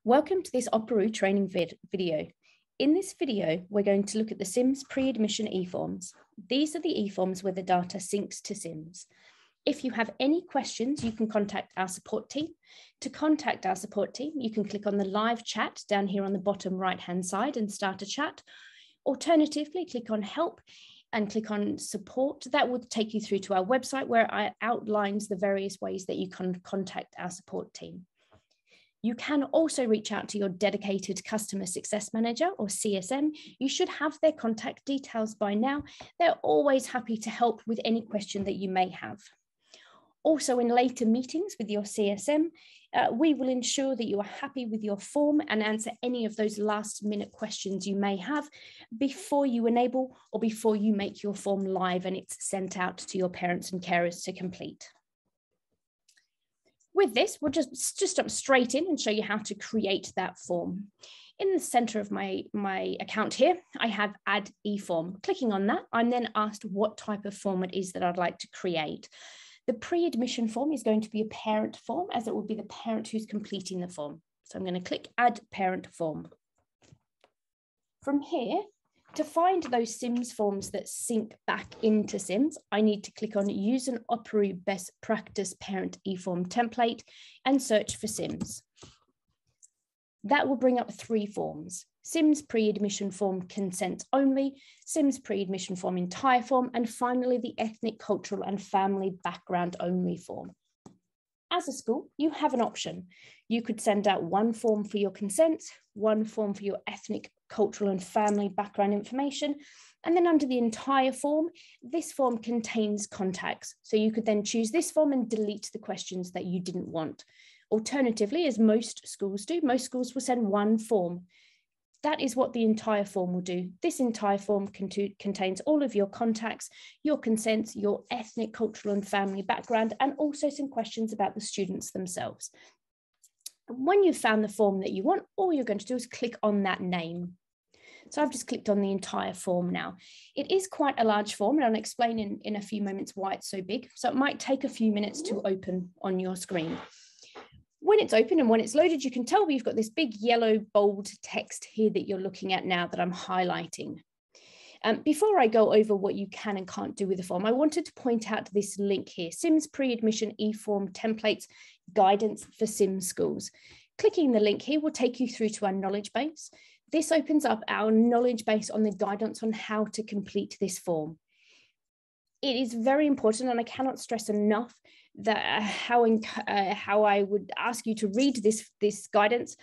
Welcome to this Operoo training video. In this video, we're going to look at the SIMS pre-admission eForms. These are the eForms where the data syncs to SIMS. If you have any questions, you can contact our support team. To contact our support team, you can click on the live chat down here on the bottom right-hand side and start a chat. Alternatively, click on help and click on support. That will take you through to our website where it outlines the various ways that you can contact our support team. You can also reach out to your dedicated customer success manager or CSM. You should have their contact details by now. They're always happy to help with any question that you may have. Also, in later meetings with your CSM, we will ensure that you are happy with your form and answer any of those last-minute questions you may have before you enable or before you make your form live and it's sent out to your parents and carers to complete. With this, we'll just jump straight in and show you how to create that form. In the center of my account here, I have Add eForm. Clicking on that, I'm then asked what type of form it is that I'd like to create. The pre-admission form is going to be a parent form, as it will be the parent who's completing the form. So I'm going to click Add Parent Form. From here, to find those SIMS forms that sync back into SIMS, I need to click on Use an Operoo Best Practice Parent eForm template and search for SIMS. That will bring up three forms: SIMS Pre-Admission Form Consent Only, SIMS Pre-Admission Form Entire Form, and finally the Ethnic, Cultural and Family Background Only form. As a school, you have an option. You could send out one form for your consent, one form for your ethnic, cultural and family background information, and then under the entire form, this form contains contacts. So you could then choose this form and delete the questions that you didn't want. Alternatively, as most schools do, most schools will send one form. That is what the entire form will do. This entire form contains all of your contacts, your consents, your ethnic, cultural and family background, and also some questions about the students themselves. And when you've found the form that you want, all you're going to do is click on that name. So I've just clicked on the entire form now. It is quite a large form, and I'll explain in a few moments why it's so big. So it might take a few minutes to open on your screen. When it's open and when it's loaded, you can tell we've got this big yellow bold text here that you're looking at now that I'm highlighting. Before I go over what you can and can't do with the form, I wanted to point out this link here, SIMS Pre-Admission eForm Templates Guidance for SIMS Schools. Clicking the link here will take you through to our knowledge base. This opens up our knowledge base on the guidance on how to complete this form. It is very important, and I cannot stress enough that how I would ask you to read this guidance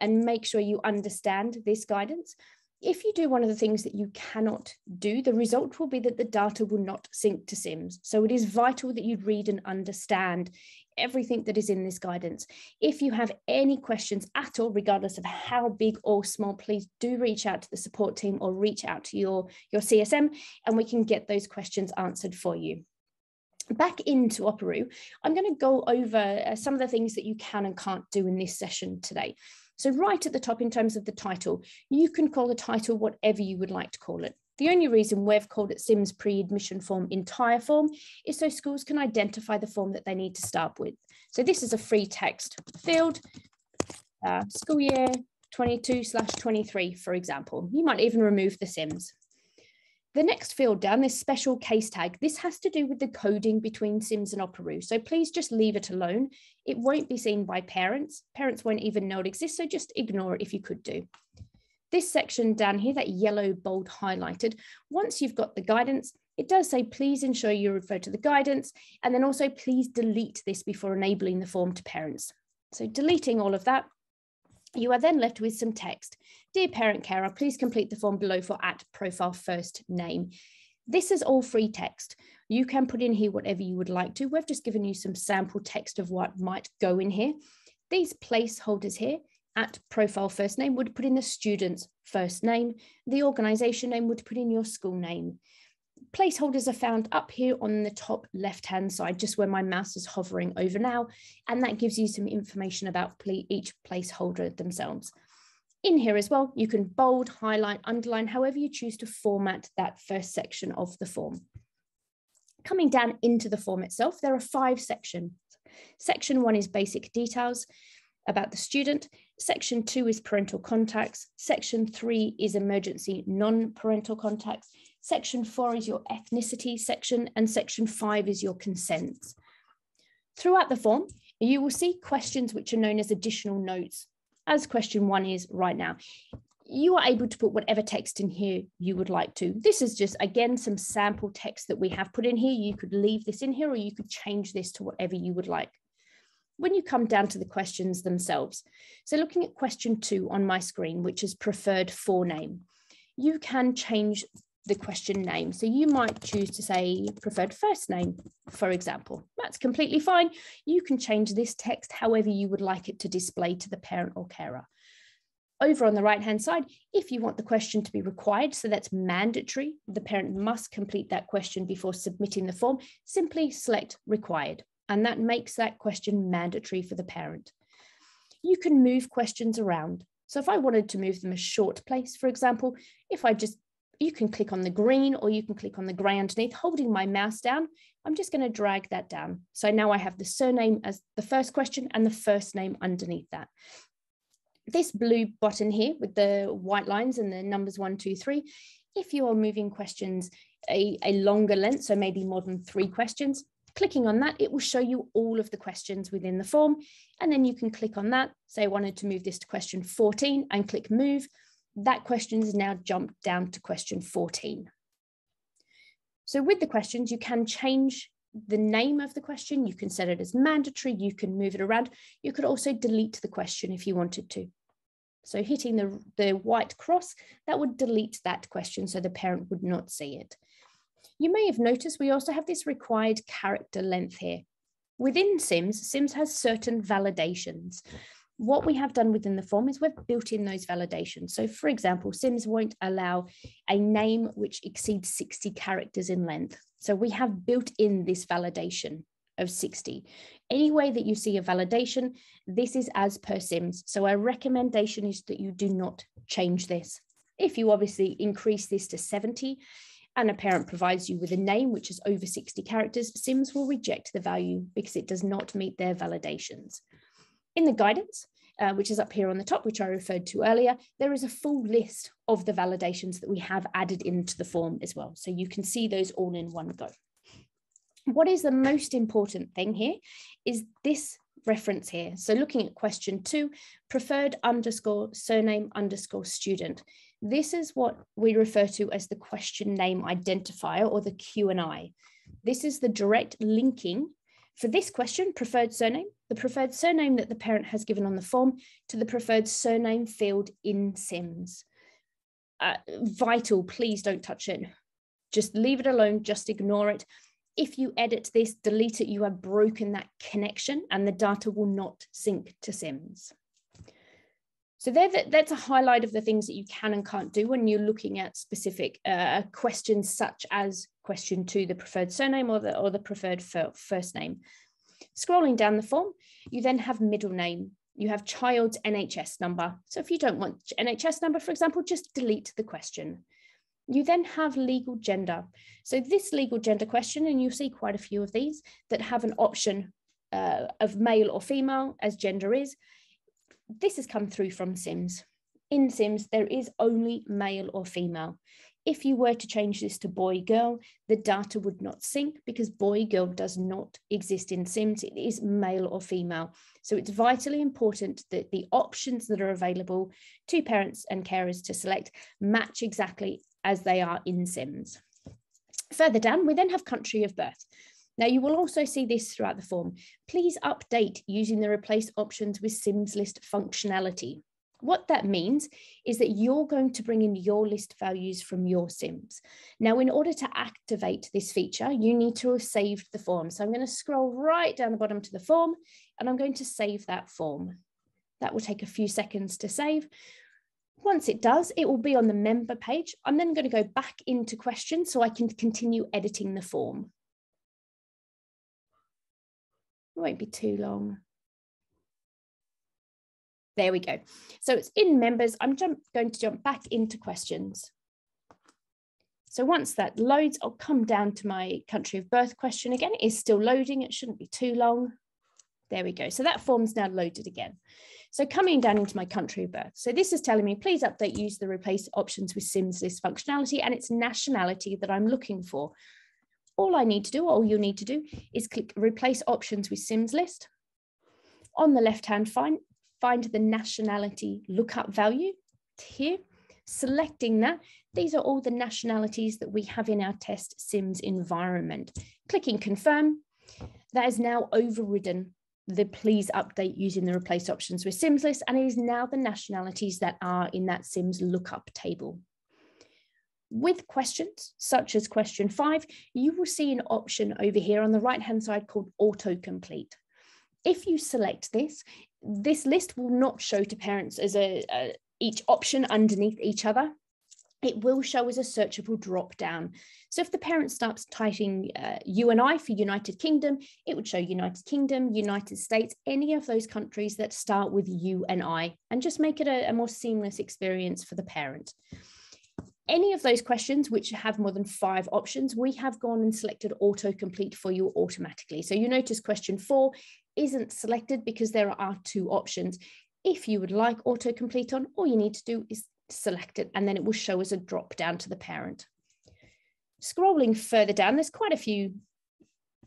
and make sure you understand this guidance. If you do one of the things that you cannot do, the result will be that the data will not sync to SIMS. So it is vital that you read and understand everything that is in this guidance. If you have any questions at all, regardless of how big or small, please do reach out to the support team or reach out to your CSM, and we can get those questions answered for you. Back into Operoo, I'm going to go over some of the things that you can and can't do in this session today. So right at the top, in terms of the title, you can call the title whatever you would like to call it. The only reason we've called it SIMS Pre-Admission Form Entire Form is so schools can identify the form that they need to start with. So this is a free text field, school year 22/23, for example. You might even remove the SIMS. The next field down, this special case tag, this has to do with the coding between SIMS and Operoo. So please just leave it alone. It won't be seen by parents. Parents won't even know it exists, so just ignore it if you could do. This section down here, that yellow bold highlighted, once you've got the guidance, it does say, please ensure you refer to the guidance, and then also please delete this before enabling the form to parents. So deleting all of that, you are then left with some text. Dear parent carer, please complete the form below for @profile first name. This is all free text. You can put in here whatever you would like to. We've just given you some sample text of what might go in here. These placeholders here, @profile first name, would put in the student's first name. The organization name would put in your school name. Placeholders are found up here on the top left-hand side, just where my mouse is hovering over now, and that gives you some information about each placeholder themselves. In here as well, you can bold, highlight, underline, however you choose to format that first section of the form. Coming down into the form itself, there are 5 sections. Section 1 is basic details. about the student. Section 2 is parental contacts. Section 3 is emergency non-parental contacts. Section 4 is your ethnicity section, and section 5 is your consents. Throughout the form, you will see questions which are known as additional notes, as question 1 is right now. You are able to put whatever text in here you would like to. This is just, again, some sample text that we have put in here. You could leave this in here, or you could change this to whatever you would like. When you come down to the questions themselves, so looking at question 2 on my screen, which is preferred forename, you can change the question name. So you might choose to say preferred first name, for example. That's completely fine. You can change this text however you would like it to display to the parent or carer. Over on the right-hand side, if you want the question to be required, so that's mandatory, the parent must complete that question before submitting the form, simply select required, and that makes that question mandatory for the parent. You can move questions around. So if I wanted to move them a short place, for example, you can click on the green or you can click on the grey underneath, holding my mouse down. I'm just going to drag that down. So now I have the surname as the first question and the first name underneath that. This blue button here with the white lines and the numbers 1, 2, 3, if you are moving questions a longer length, so maybe more than 3 questions, clicking on that, it will show you all of the questions within the form. And then you can click on that. Say I wanted to move this to question 14 and click move. That question is now jumped down to question 14. So with the questions, you can change the name of the question. You can set it as mandatory. You can move it around. You could also delete the question if you wanted to. So hitting the white cross, that would delete that question so the parent would not see it. You may have noticed we also have this required character length here. Within SIMS, SIMS has certain validations. What we have done within the form is we've built in those validations. So for example, SIMS won't allow a name which exceeds 60 characters in length. So we have built in this validation of 60. Any way that you see a validation, this is as per SIMS. So our recommendation is that you do not change this. If you obviously increase this to 70 and a parent provides you with a name which is over 60 characters, SIMS will reject the value because it does not meet their validations. In the guidance, which is up here on the top, which I referred to earlier, there is a full list of the validations that we have added into the form as well. So you can see those all in one go. What is the most important thing here is this reference here. So looking at question 2, preferred _ surname _ student. This is what we refer to as the question name identifier, or the Q&I. This is the direct linking for this question, preferred surname, the preferred surname that the parent has given on the form, to the preferred surname field in SIMS. Vital, please don't touch it. Just leave it alone, just ignore it. If you edit this, delete it, you have broken that connection and the data will not sync to SIMS. So that's a highlight of the things that you can and can't do when you're looking at specific questions, such as question 2, the preferred surname or the preferred first name. Scrolling down the form, you then have middle name. You have child's NHS number. So if you don't want NHS number, for example, just delete the question. You then have legal gender. So this legal gender question, and you'll see quite a few of these that have an option of male or female as gender is. This has come through from SIMS. In SIMS, there is only male or female. If you were to change this to boy, girl, the data would not sync because boy, girl does not exist in SIMS. It is male or female. So it's vitally important that the options that are available to parents and carers to select match exactly as they are in SIMS. Further down, we then have country of birth. Now, you will also see this throughout the form. Please update using the replace options with SIMS list functionality. What that means is that you're going to bring in your list values from your SIMS. Now, in order to activate this feature, you need to have saved the form. So I'm going to scroll right down the bottom to the form, and I'm going to save that form. That will take a few seconds to save. Once it does, it will be on the member page. I'm then going to go back into questions so I can continue editing the form. It won't be too long. There we go. So it's in members. I'm going to jump back into questions. So once that loads, I'll come down to my country of birth question again. It is still loading. It shouldn't be too long. There we go. So that form's now loaded again. So coming down into my country of birth. So this is telling me, please update, use the replace options with SIMS list functionality, and it's nationality that I'm looking for. All I need to do, all you'll need to do is click replace options with SIMS list. On the left-hand, find the nationality lookup value here. Selecting that, these are all the nationalities that we have in our test SIMS environment. Clicking confirm, that is now overridden the please update using the replace options with SIMS list, and it is now the nationalities that are in that SIMS lookup table. With questions such as question 5, you will see an option over here on the right-hand side called autocomplete. If you select this, this list will not show to parents as each option underneath each other. It will show as a searchable drop down. So if the parent starts typing UNI for United Kingdom, it would show United Kingdom, United States, any of those countries that start with U and I, and just make it a more seamless experience for the parent. Any of those questions which have more than 5 options, we have gone and selected autocomplete for you automatically. So you notice question 4 isn't selected because there are 2 options. If you would like autocomplete on, all you need to do is select it, and then it will show as a drop down to the parent. Scrolling further down, there's quite a few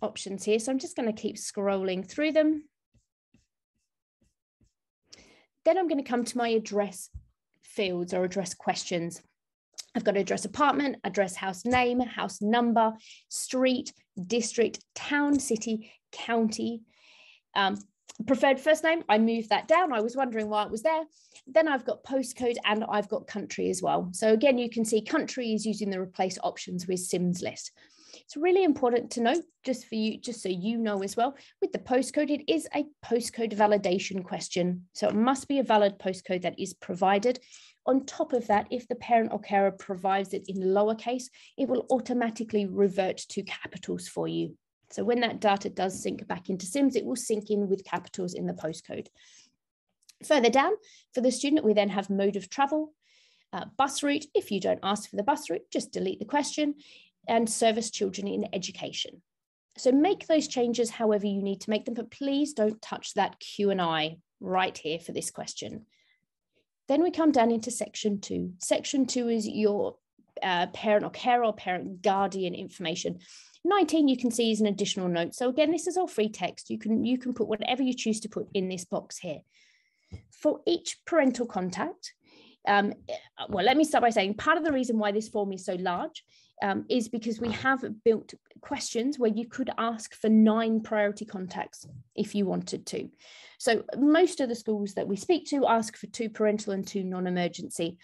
options here, so I'm just going to keep scrolling through them. Then I'm going to come to my address fields or address questions. I've got address apartment, address house name, house number, street, district, town, city, county. Preferred first name, I moved that down. I was wondering why it was there. Then I've got postcode and I've got country as well. So again, you can see country is using the replace options with SIMS list. It's really important to note, just so you know as well, with the postcode, it is a postcode validation question. So it must be a valid postcode that is provided. On top of that, if the parent or carer provides it in lowercase, it will automatically revert to capitals for you. So when that data does sync back into SIMS, it will sync in with capitals in the postcode. Further down, for the student, we then have mode of travel, bus route. If you don't ask for the bus route, just delete the question, and service children in education. So make those changes however you need to make them, but please don't touch that Q&I right here for this question. Then we come down into section 2. Section 2 is your parent or carer or parent guardian information. 19 you can see is an additional note. So again, this is all free text. You can put whatever you choose to put in this box here. For each parental contact, well, let me start by saying part of the reason why this form is so large is because we have built questions where you could ask for 9 priority contacts if you wanted to. So most of the schools that we speak to ask for 2 parental and 2 non-emergency.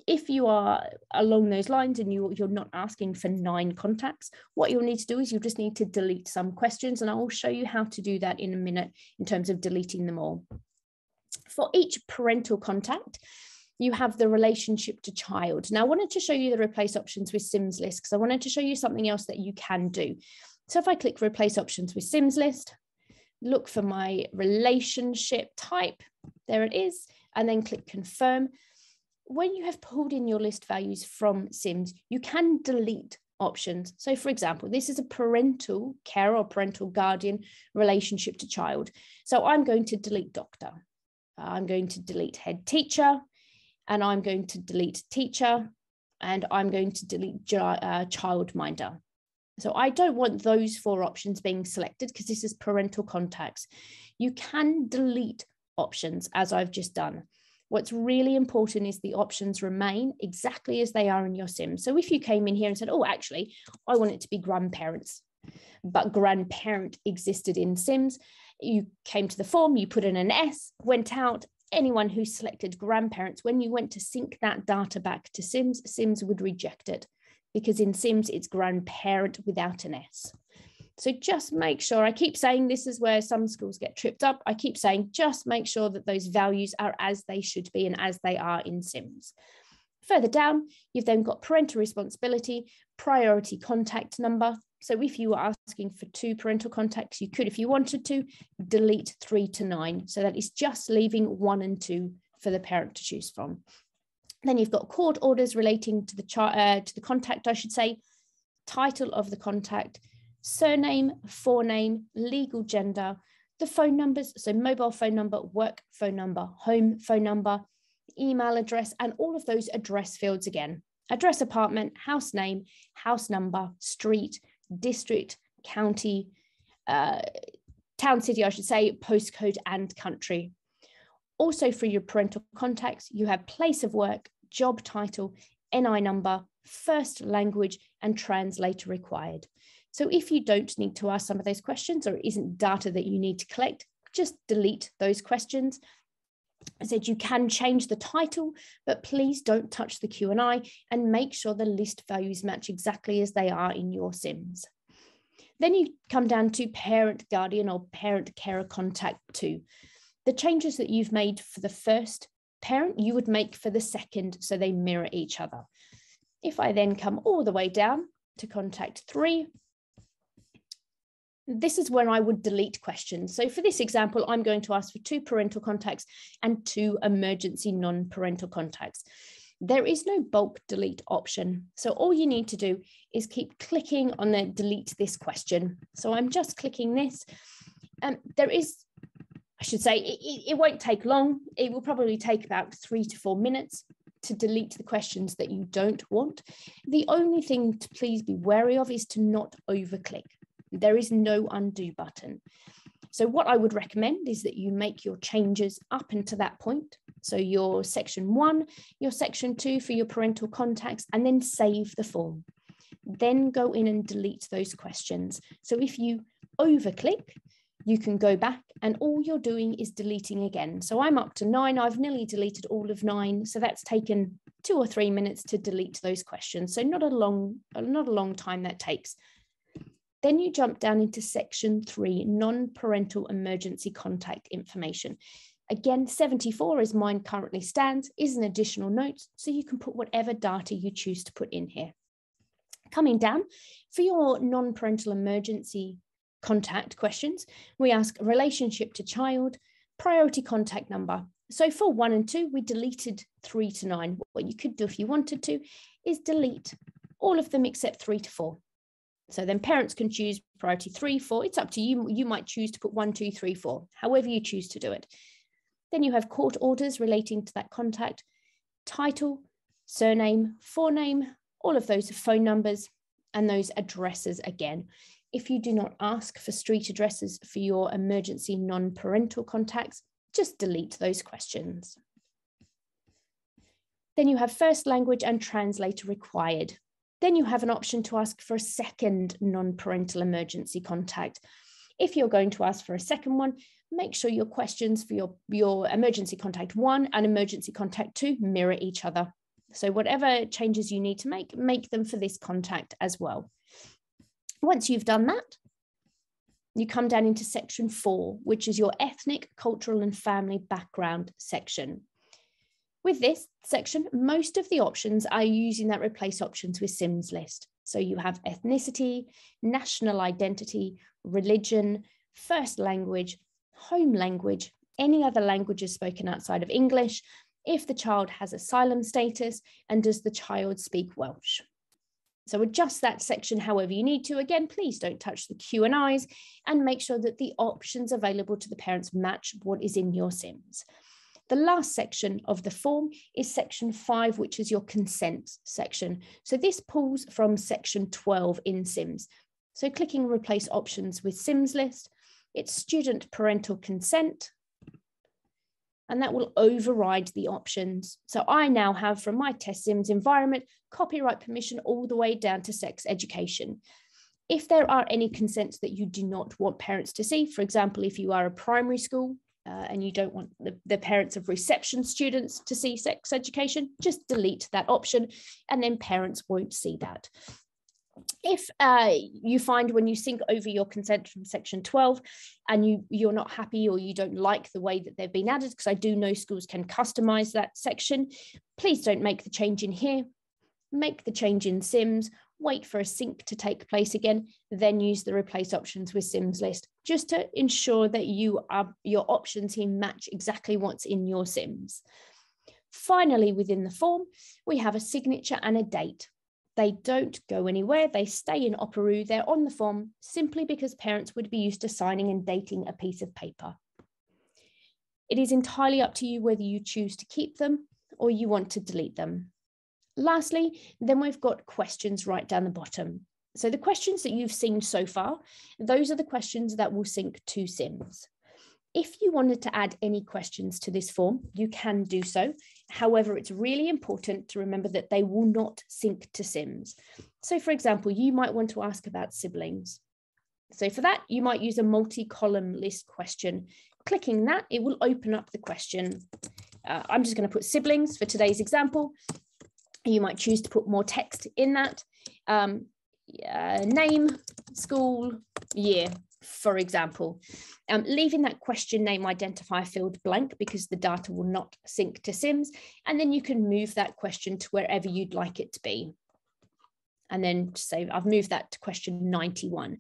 If you are along those lines and you're not asking for 9 contacts, what you'll need to do is you'll just need to delete some questions, and I will show you how to do that in a minute in terms of deleting them all. For each parental contact, you have the relationship to child. Now, I wanted to show you the replace options with SIMS list because I wanted to show you something else that you can do. So if I click replace options with SIMS list, look for my relationship type, there it is, and then click confirm. When you have pulled in your list values from SIMS, you can delete options. So for example, this is a parental care or parental guardian relationship to child. So I'm going to delete doctor. I'm going to delete head teacher, and I'm going to delete teacher, and I'm going to delete childminder. So I don't want those 4 options being selected because this is parental contacts. You can delete options as I've just done. What's really important is the options remain exactly as they are in your SIM. So if you came in here and said, oh, actually, I want it to be grandparents, but grandparent existed in SIMS, you came to the form, you put in an S, went out, anyone who selected grandparents, when you went to sync that data back to SIMS, SIMS would reject it because in SIMS, it's grandparent without an S. So just make sure, I keep saying this is where some schools get tripped up. I keep saying, just make sure that those values are as they should be and as they are in SIMS. Further down, you've then got parental responsibility, priority contact number. So if you were asking for 2 parental contacts, you could, if you wanted to, delete 3 to 9. So that is just leaving 1 and 2 for the parent to choose from. Then you've got court orders relating to the contact, I should say, title of the contact, surname, forename, legal gender, the phone numbers, so mobile phone number, work phone number, home phone number, email address, and all of those address fields again. Address, apartment, house name, house number, street, district, county, town, city, I should say, postcode and country. Also for your parental contacts, you have place of work, job title, NI number, first language, and translator required. So if you don't need to ask some of those questions, or it isn't data that you need to collect, just delete those questions. I said you can change the title, but please don't touch the Q&I and make sure the list values match exactly as they are in your SIMS. Then you come down to parent, guardian, or parent carer contact 2. The changes that you've made for the first parent, you would make for the second, so they mirror each other. If I then come all the way down to contact 3, this is where I would delete questions. So for this example, I'm going to ask for 2 parental contacts and 2 emergency non-parental contacts. There is no bulk delete option. So all you need to do is keep clicking on the delete this question. So I'm just clicking this. There is, I should say, it won't take long. It will probably take about 3 to 4 minutes to delete the questions that you don't want. The only thing to please be wary of is to not overclick. There is no undo button. So what I would recommend is that you make your changes up until that point. So your section 1, your section 2 for your parental contacts, and then save the form. Then go in and delete those questions. So if you overclick, you can go back and all you're doing is deleting again. So I'm up to 9. I've nearly deleted all of 9. So that's taken 2 or 3 minutes to delete those questions. So not a long time that takes. Then you jump down into section 3, non-parental emergency contact information. Again, 74 as mine currently stands is an additional note, so you can put whatever data you choose to put in here. Coming down, for your non-parental emergency contact questions, we ask relationship to child, priority contact number. So for 1 and 2, we deleted 3 to 9. What you could do if you wanted to is delete all of them except 3 to 4. So then parents can choose priority 3, 4. It's up to you. You might choose to put 1, 2, 3, 4, however you choose to do it. Then you have court orders relating to that contact, title, surname, forename, all of those phone numbers and those addresses again. If you do not ask for street addresses for your emergency non-parental contacts, just delete those questions. Then you have first language and translator required. Then you have an option to ask for a second non-parental emergency contact. If you're going to ask for a second one, make sure your questions for your emergency contact 1 and emergency contact 2 mirror each other. So whatever changes you need to make them for this contact as well. Once you've done that, you come down into section 4, which is your ethnic, cultural and family background section. With this section, most of the options are using that replace options with SIMS list. So you have ethnicity, national identity, religion, first language, home language, any other languages spoken outside of English, if the child has asylum status, and does the child speak Welsh. So adjust that section however you need to. Again, please don't touch the Q&Is and make sure that the options available to the parents match what is in your SIMS. The last section of the form is section 5, which is your consent section. So this pulls from section 12 in SIMS. So clicking replace options with SIMS list, it's student parental consent, and that will override the options. So I now have from my test SIMS environment, copyright permission all the way down to sex education. If there are any consents that you do not want parents to see, for example, if you are a primary school, and you don't want the parents of reception students to see sex education, just delete that option and then parents won't see that. If you find when you sync over your consent from section 12 and you're not happy or you don't like the way that they've been added, because I do know schools can customize that section, please don't make the change in here, make the change in SIMS, wait for a sync to take place again, then use the replace options with SIMS list, just to ensure that your options here match exactly what's in your SIMS. Finally, within the form, we have a signature and a date. They don't go anywhere. They stay in Operoo. They're on the form simply because parents would be used to signing and dating a piece of paper. It is entirely up to you whether you choose to keep them or you want to delete them. Lastly, then we've got questions right down the bottom. So the questions that you've seen so far, those are the questions that will sync to SIMS. If you wanted to add any questions to this form, you can do so. However, it's really important to remember that they will not sync to SIMS. So for example, you might want to ask about siblings. So for that, you might use a multi-column list question. Clicking that, it will open up the question. I'm just going to put siblings for today's example. You might choose to put more text in that. Name, school, year, for example. Leaving that question name identifier field blank because the data will not sync to SIMS, and then you can move that question to wherever you'd like it to be. And then say, I've moved that to question 91.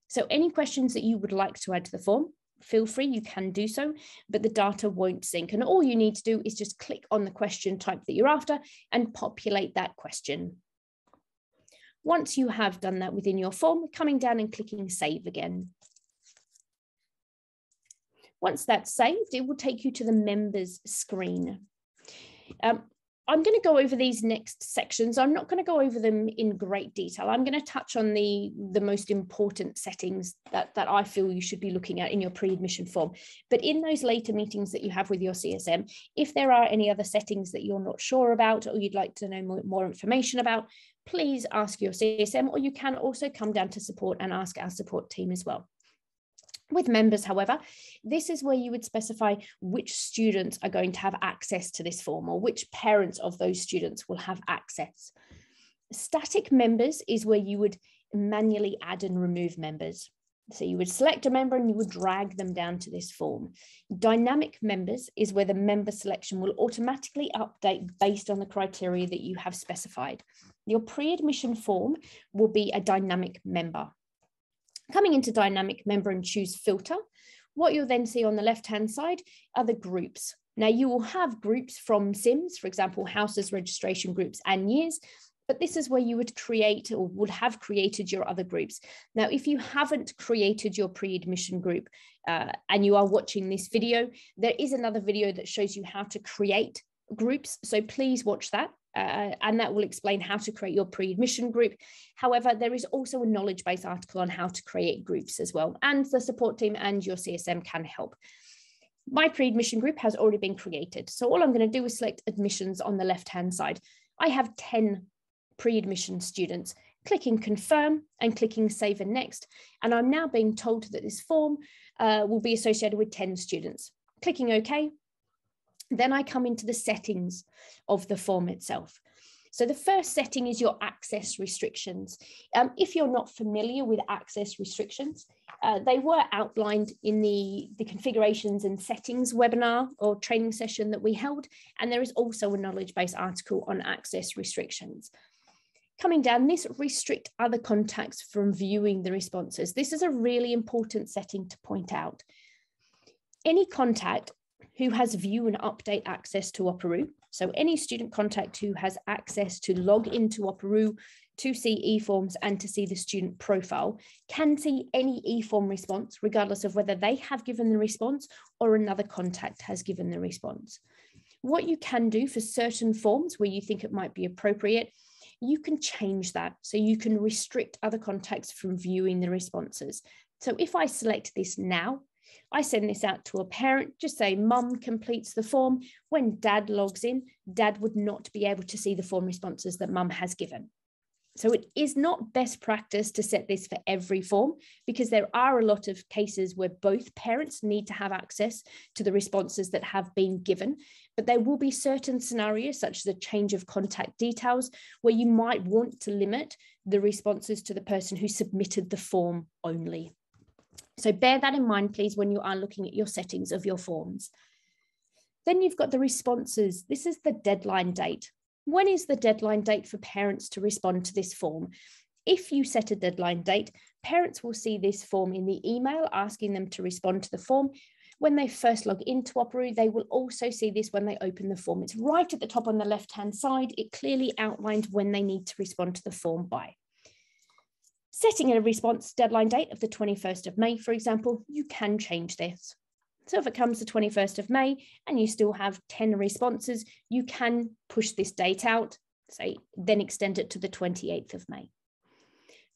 So any questions that you would like to add to the form, feel free, you can do so, but the data won't sync. And all you need to do is just click on the question type that you're after and populate that question. Once you have done that within your form, coming down and clicking save again. Once that's saved, it will take you to the members screen. I'm going to go over these next sections. I'm not going to go over them in great detail. I'm going to touch on the most important settings that I feel you should be looking at in your pre-admission form. But in those later meetings that you have with your CSM, if there are any other settings that you're not sure about or you'd like to know more information about, please ask your CSM, or you can also come down to support and ask our support team as well. With members, however, this is where you would specify which students are going to have access to this form or which parents of those students will have access. Static members is where you would manually add and remove members. So you would select a member and you would drag them down to this form. Dynamic members is where the member selection will automatically update based on the criteria that you have specified. Your pre-admission form will be a dynamic member. Coming into dynamic member and choose filter, what you'll then see on the left-hand side are the groups. Now you will have groups from SIMS, for example, houses, registration groups and years, but this is where you would create or would have created your other groups. Now, if you haven't created your pre-admission group and you are watching this video, there is another video that shows you how to create groups. So please watch that. And that will explain how to create your pre-admission group. However, there is also a knowledge base article on how to create groups as well, and the support team and your CSM can help. My pre-admission group has already been created. So all I'm going to do is select admissions on the left-hand side. I have 10 pre-admission students. Clicking confirm and clicking save and next. And I'm now being told that this form will be associated with 10 students. Clicking OK. Then I come into the settings of the form itself. So the first setting is your access restrictions. If you're not familiar with access restrictions, they were outlined in the configurations and settings webinar or training session that we held. And there is also a knowledge base article on access restrictions. Coming down, this restrict other contacts from viewing the responses. This is a really important setting to point out. Any contact who has view and update access to Operoo. So any student contact who has access to log into Operoo to see eForms and to see the student profile can see any eForm response, regardless of whether they have given the response or another contact has given the response. What you can do for certain forms where you think it might be appropriate, you can change that. So you can restrict other contacts from viewing the responses. So if I select this now, I send this out to a parent, just say mum completes the form. When dad logs in, dad would not be able to see the form responses that mum has given. So it is not best practice to set this for every form because there are a lot of cases where both parents need to have access to the responses that have been given. But there will be certain scenarios such as a change of contact details where you might want to limit the responses to the person who submitted the form only. So bear that in mind, please, when you are looking at your settings of your forms. Then you've got the responses. This is the deadline date. When is the deadline date for parents to respond to this form? If you set a deadline date, parents will see this form in the email asking them to respond to the form When they first log into Operoo, they will also see this when they open the form. It's right at the top on the left-hand side. It clearly outlines when they need to respond to the form by. Setting a response deadline date of the 21st of May, for example, you can change this. So if it comes the 21st of May and you still have 10 responses, you can push this date out, say, then extend it to the 28th of May.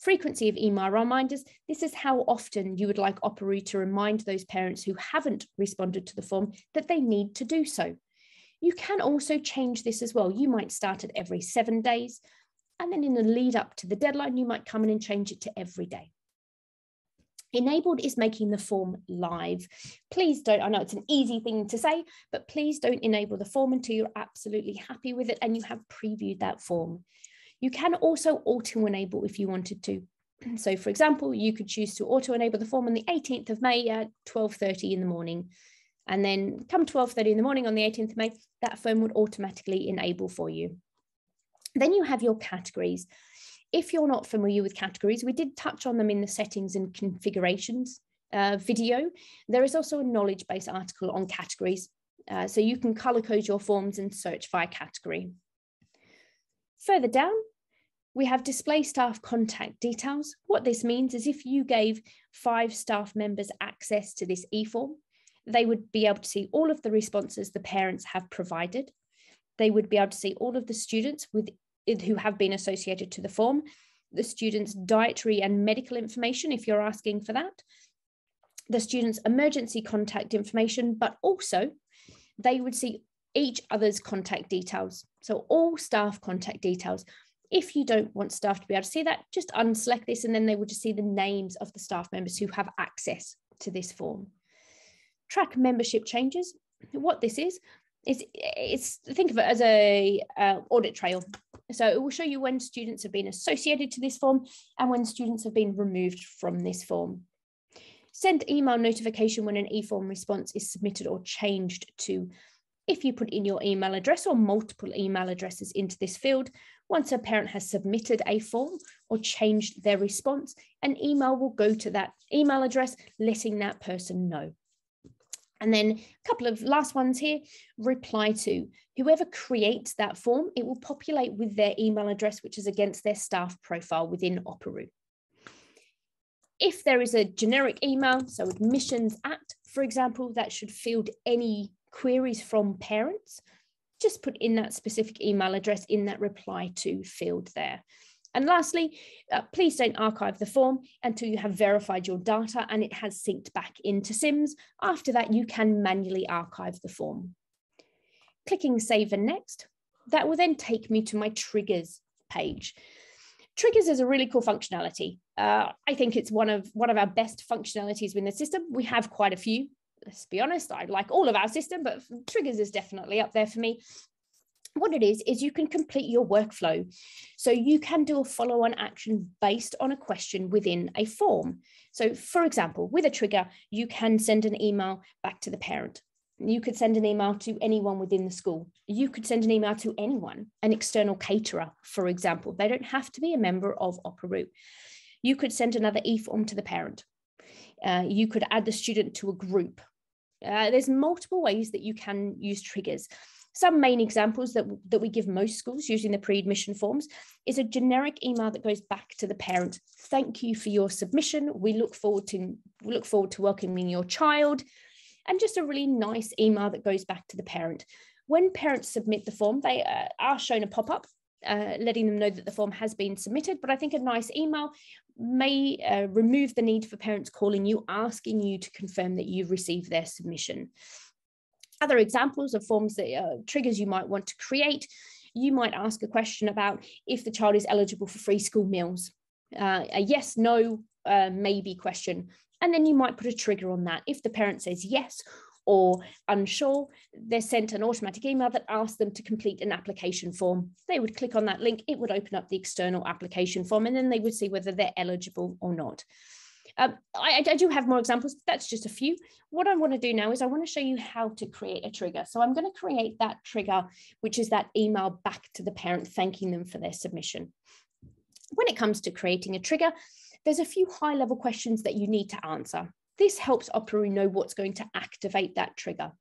Frequency of email reminders. This is how often you would like Operoo to remind those parents who haven't responded to the form that they need to do so. You can also change this as well. You might start it every 7 days, and then in the lead up to the deadline, you might come in and change it to every day. Enabled is making the form live. Please don't, I know it's an easy thing to say, but please don't enable the form until you're absolutely happy with it and you have previewed that form. You can also auto-enable if you wanted to. So for example, you could choose to auto-enable the form on the 18th of May at 12:30 in the morning. And then come 12:30 in the morning on the 18th of May, that form would automatically enable for you. Then you have your categories. If you're not familiar with categories, we did touch on them in the settings and configurations video. There is also a knowledge base article on categories. So you can color code your forms and search by category. Further down, we have display staff contact details. What this means is if you gave 5 staff members access to this eForm, they would be able to see all of the responses the parents have provided. They would be able to see all of the students who have been associated to the form, the students' dietary and medical information, if you're asking for that, the students' emergency contact information, but also they would see each other's contact details. So all staff contact details. If you don't want staff to be able to see that, just unselect this and then they will just see the names of the staff members who have access to this form. Track membership changes. What this is think of it as a audit trail. So it will show you when students have been associated to this form and when students have been removed from this form. Send email notification when an eForm response is submitted or changed to. If you put in your email address or multiple email addresses into this field, once a parent has submitted a form or changed their response, an email will go to that email address, letting that person know. And then a couple of last ones here, reply to. Whoever creates that form, it will populate with their email address, which is against their staff profile within Operoo. If there is a generic email, so admissions at, for example, that should field any queries from parents, just put in that specific email address in that reply to field there. And lastly, please don't archive the form until you have verified your data and it has synced back into SIMS. After that, you can manually archive the form. Clicking Save and Next, that will then take me to my triggers page. Triggers is a really cool functionality. I think it's one of our best functionalities within the system. We have quite a few. Let's be honest, I like all of our system, but triggers is definitely up there for me. What it is you can complete your workflow. So you can do a follow-on action based on a question within a form. So for example, with a trigger, you can send an email back to the parent. You could send an email to anyone within the school. You could send an email to anyone, an external caterer, for example. They don't have to be a member of Operoo. You could send another eForm to the parent. You could add the student to a group. There's multiple ways that you can use triggers. Some main examples that we give most schools using the pre-admission forms is a generic email that goes back to the parent. Thank you for your submission. We look forward to welcoming your child. And just a really nice email that goes back to the parent. When parents submit the form, they are shown a pop-up letting them know that the form has been submitted, but I think a nice email may remove the need for parents calling you, asking you to confirm that you've received their submission. Other examples of forms that triggers you might want to create, you might ask a question about if the child is eligible for free school meals, a yes, no, maybe question. And then you might put a trigger on that. If the parent says yes or unsure, they're sent an automatic email that asks them to complete an application form. They would click on that link, it would open up the external application form, and then they would see whether they're eligible or not. I do have more examples, but that's just a few. What I want to do now is I want to show you how to create a trigger. So I'm going to create that trigger, which is that email back to the parent, thanking them for their submission. When it comes to creating a trigger, there's a few high-level questions that you need to answer. This helps Operoo know what's going to activate that trigger.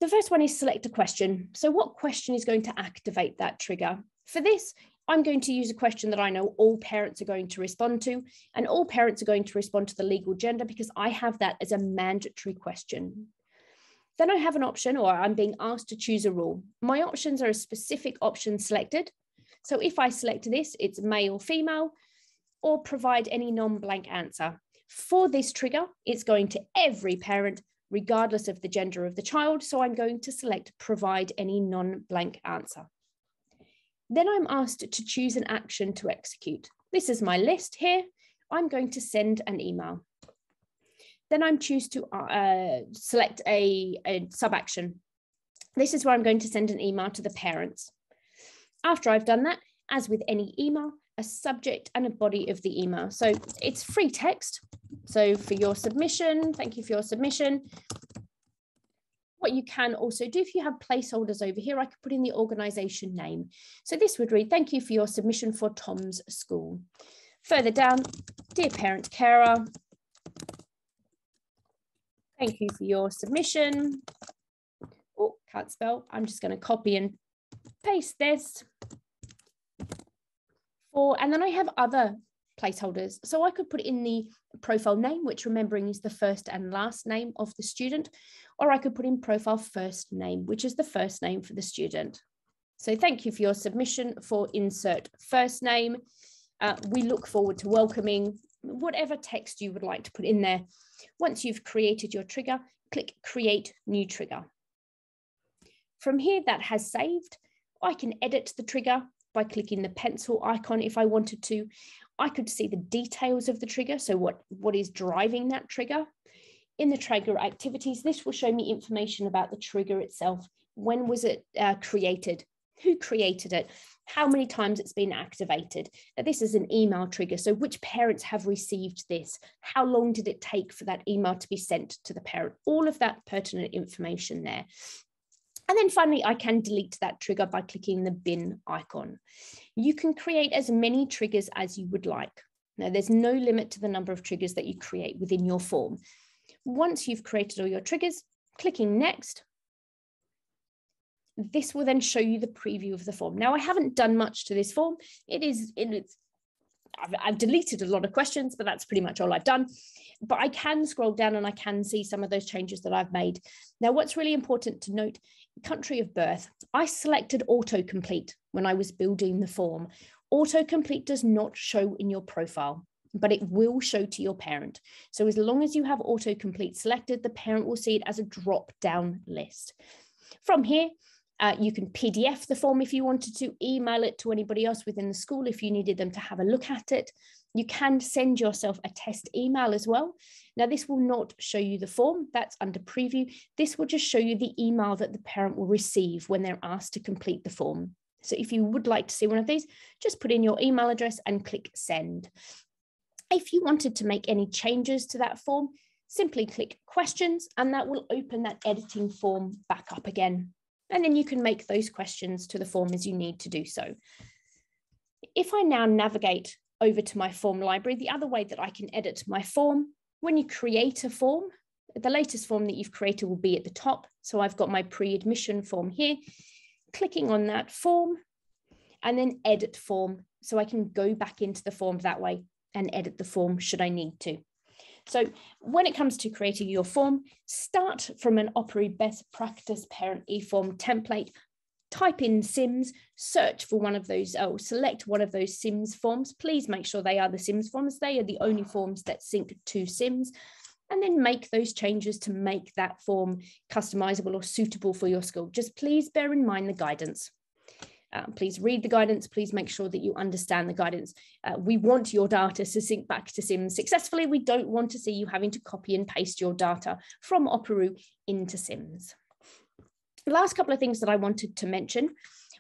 The first one is select a question. So what question is going to activate that trigger? For this, I'm going to use a question that I know all parents are going to respond to, and all parents are going to respond to the legal gender because I have that as a mandatory question. Then I have an option, or I'm being asked to choose a rule. My options are a specific option selected. So if I select this, it's male, female, or provide any non-blank answer. For this trigger, it's going to every parent, regardless of the gender of the child. So I'm going to select provide any non-blank answer. Then I'm asked to choose an action to execute. This is my list here. I'm going to send an email. Then I'm choose to select a sub-action. This is where I'm going to send an email to the parents. After I've done that, as with any email, a subject and a body of the email. So it's free text. So for your submission, thank you for your submission. What you can also do, if you have placeholders over here, I could put in the organisation name. So this would read, thank you for your submission for Tom's school. Further down, dear parent carer, thank you for your submission. Oh, can't spell. I'm just going to copy and paste this. And then I have other placeholders. So I could put in the profile name, which remembering is the first and last name of the student, or I could put in profile first name, which is the first name for the student. So thank you for your submission for insert first name. We look forward to welcoming whatever text you would like to put in there. Once you've created your trigger, click create new trigger. From here, that has saved. I can edit the trigger by clicking the pencil icon if I wanted to. I could see the details of the trigger, so what is driving that trigger. In the trigger activities, this will show me information about the trigger itself. When was it created? Who created it? How many times it's been activated? Now, this is an email trigger, so which parents have received this? How long did it take for that email to be sent to the parent? All of that pertinent information there. And then finally, I can delete that trigger by clicking the bin icon. You can create as many triggers as you would like. Now, there's no limit to the number of triggers that you create within your form. Once you've created all your triggers, clicking next, this will then show you the preview of the form. Now, I haven't done much to this form. I've deleted a lot of questions, but that's pretty much all I've done. But I can scroll down and I can see some of those changes that I've made. Now, what's really important to note, country of birth, I selected autocomplete when I was building the form. Autocomplete does not show in your profile, but it will show to your parent. So as long as you have autocomplete selected, the parent will see it as a drop-down list. From here, you can PDF the form if you wanted to, email it to anybody else within the school if you needed them to have a look at it. You can send yourself a test email as well. Now, this will not show you the form, that's under preview. This will just show you the email that the parent will receive when they're asked to complete the form. So if you would like to see one of these, just put in your email address and click send. If you wanted to make any changes to that form, simply click questions and that will open that editing form back up again. And then you can make those questions to the form as you need to do so. If I now navigate over to my form library, the other way that I can edit my form, when you create a form, the latest form that you've created will be at the top. So I've got my pre-admission form here, clicking on that form and then edit form. So I can go back into the form that way and edit the form should I need to. So when it comes to creating your form, start from an Operoo best practice parent eForm template, type in SIMS, search for one of those, select one of those SIMS forms. Please make sure they are the SIMS forms. They are the only forms that sync to SIMS, and then make those changes to make that form customizable or suitable for your school. Just please bear in mind the guidance. Please read the guidance. Please make sure that you understand the guidance. We want your data to sync back to SIMS successfully. We don't want to see you having to copy and paste your data from Operoo into SIMS. The last couple of things that I wanted to mention.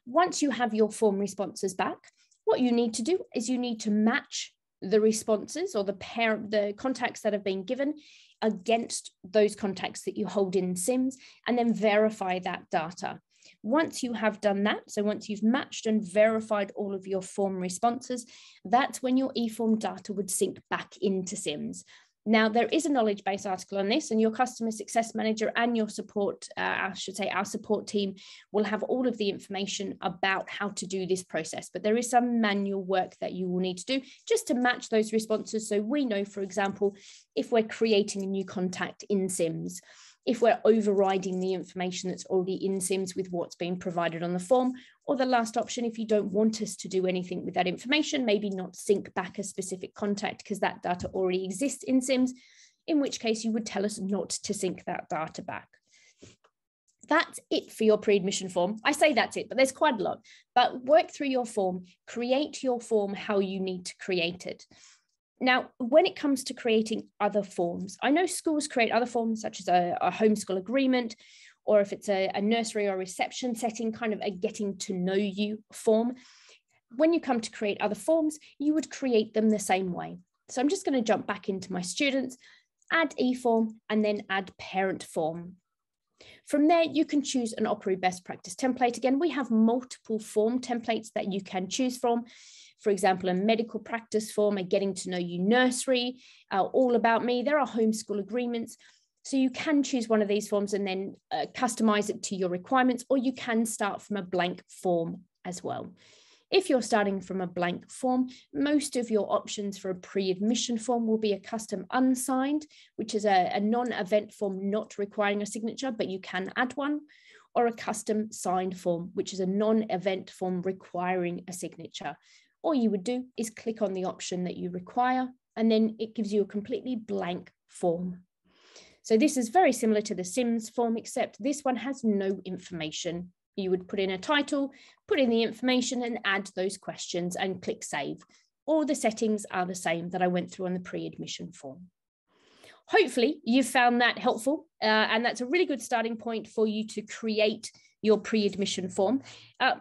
Once you have your form responses back, what you need to do is you need to match the responses or the contacts that have been given against those contacts that you hold in SIMS, and then verify that data. Once you have done that, so once you've matched and verified all of your form responses, that's when your eForm data would sync back into SIMS. Now, there is a knowledge base article on this, and your customer success manager and your support, our support team will have all of the information about how to do this process. But there is some manual work that you will need to do just to match those responses. So we know, for example, if we're creating a new contact in SIMS, if we're overriding the information that's already in SIMS with what's being provided on the form, or the last option, if you don't want us to do anything with that information, maybe not sync back a specific contact because that data already exists in SIMS, in which case you would tell us not to sync that data back. That's it for your pre-admission form. I say that's it, but there's quite a lot. But work through your form, create your form how you need to create it. Now, when it comes to creating other forms, I know schools create other forms such as a homeschool agreement, or if it's a nursery or reception setting, kind of a getting to know you form. When you come to create other forms, you would create them the same way. So I'm just going to jump back into my students, add eForm, and then add parent form. From there, you can choose an Operoo best practice template. Again, we have multiple form templates that you can choose from. For example, a medical practice form, a getting to know you nursery, all about me. There are homeschool agreements. So you can choose one of these forms and then customize it to your requirements, or you can start from a blank form as well. If you're starting from a blank form, most of your options for a pre-admission form will be a custom unsigned, which is a non-event form not requiring a signature, but you can add one, or a custom signed form, which is a non-event form requiring a signature. All you would do is click on the option that you require, and then it gives you a completely blank form. So this is very similar to the SIMS form, except this one has no information. You would put in a title, put in the information and add those questions and click save. All the settings are the same that I went through on the pre-admission form. Hopefully you've found that helpful, and that's a really good starting point for you to create your pre-admission form.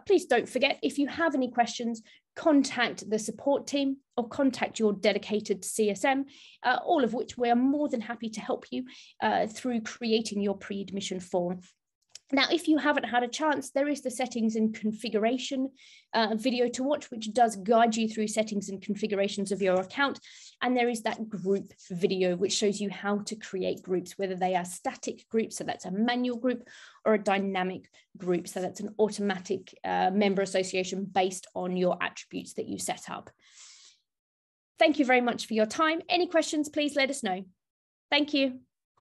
Please don't forget, if you have any questions, contact the support team or contact your dedicated CSM, all of which we are more than happy to help you through creating your pre-admission form. Now, if you haven't had a chance, there is the settings and configuration video to watch, which does guide you through settings and configurations of your account. And there is that group video, which shows you how to create groups, whether they are static groups, so that's a manual group, or a dynamic group, so that's an automatic member association based on your attributes that you set up. Thank you very much for your time. Any questions, please let us know. Thank you.